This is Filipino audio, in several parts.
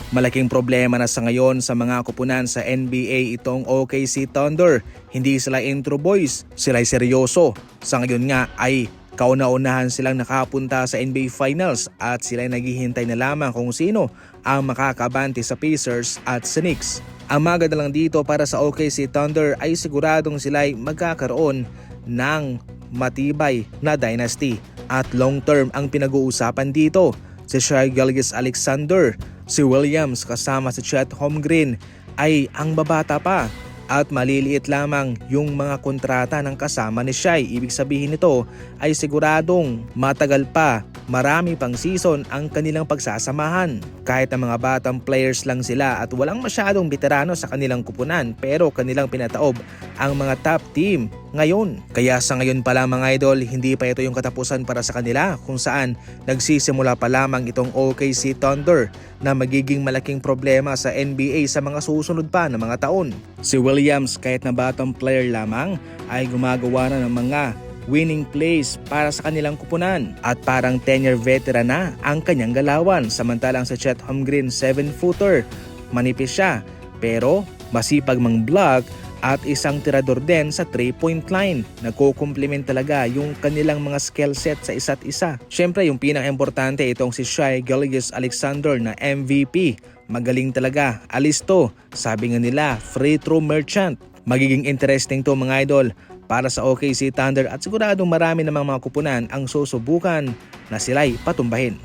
Malaking problema na sa ngayon sa mga kupunan sa NBA itong OKC Thunder. Hindi sila intro boys, sila'y seryoso. Sa ngayon nga ay kauna-unahan silang nakapunta sa NBA Finals at sila'y naghihintay na lamang kung sino ang makakabante sa Pacers at sa Knicks. Ang maganda lang dito para sa OKC Thunder ay siguradong sila'y magkakaroon ng matibay na dynasty at long term ang pinag-uusapan dito. Si Shai Gilgeous-Alexander, si Williams kasama si Chet Holmgren ay ang babata pa at maliliit lamang yung mga kontrata ng kasama ni Shai. Ibig sabihin nito ay siguradong matagal pa, marami pang season ang kanilang pagsasamahan. Kahit ang mga batang players lang sila at walang masyadong veterano sa kanilang kupunan, pero kanilang pinataob ang mga top team ngayon. Kaya sa ngayon pa lang mga idol, hindi pa ito yung katapusan para sa kanila, kung saan nagsisimula pa lamang itong OKC Thunder na magiging malaking problema sa NBA sa mga susunod pa na mga taon. Si Williams, kahit na batang player lamang, ay gumagawa na ng mga winning plays para sa kanilang kupunan at parang 10-year veteran na ang kanyang galawan. Samantalang si Chet Holmgren, 7-footer, manipis siya pero masipag mang-block at isang tirador din sa 3-point line. Nagko-complement talaga yung kanilang mga skill set sa isa't isa. Syempre yung pinaka-importante itong si Shai Gilgeous-Alexander na MVP. Magaling talaga, alisto. Sabi nga nila, free throw merchant. Magiging interesting to mga idol para sa OKC Thunder at siguradong marami namang mga kupunan ang susubukan na sila'y patumbahin.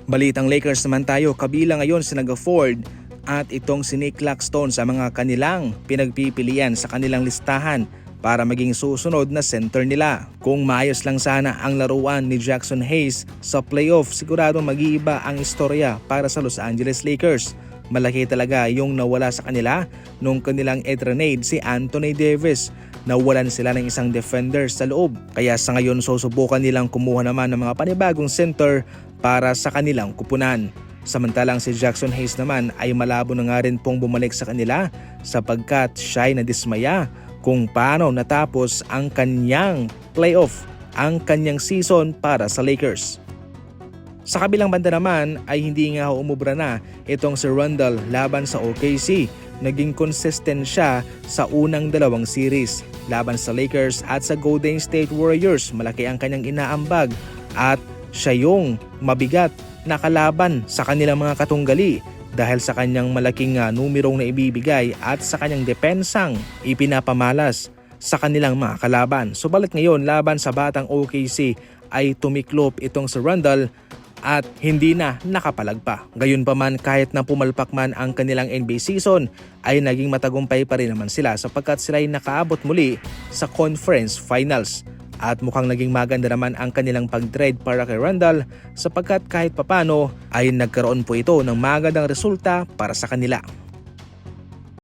Balitang Lakers naman tayo, kabilang ngayon si Ford at itong si Nick Claxton sa mga kanilang pinagpipilian sa kanilang listahan para maging susunod na center nila. Kung maayos lang sana ang laruan ni Jackson Hayes sa playoff, siguradong mag-iiba ang istorya para sa Los Angeles Lakers. Malaki talaga yung nawala sa kanila nung kanilang etranade si Anthony Davis. Nawalan sila ng isang defender sa loob. Kaya sa ngayon susubukan nilang kumuha naman ng mga panibagong center para sa kanilang kupunan. Samantalang si Jackson Hayes naman ay malabo na nga rin pong bumalik sa kanila sapagkat siya'y nadismaya kung paano natapos ang kanyang playoff, ang kanyang season para sa Lakers. Sa kabilang banda naman ay hindi nga umubra na itong si Randle laban sa OKC. Naging consistent siya sa unang dalawang series laban sa Lakers at sa Golden State Warriors. Malaki ang kanyang inaambag at siya yung mabigat na kalaban sa kanilang mga katunggali dahil sa kanyang malaking numerong na ibibigay at sa kanyang depensang ipinapamalas sa kanilang mga kalaban. Subalit ngayon laban sa batang OKC ay tumiklop itong si Randle at hindi na nakapalagpa. Gayunpaman kahit na pumalpak man ang kanilang NBA season ay naging matagumpay pa rin naman sila sapagkat sila ay nakaabot muli sa conference finals. At mukhang naging maganda naman ang kanilang pag-trade para kay Randle sapagkat kahit papano ay nagkaroon po ito ng magandang resulta para sa kanila.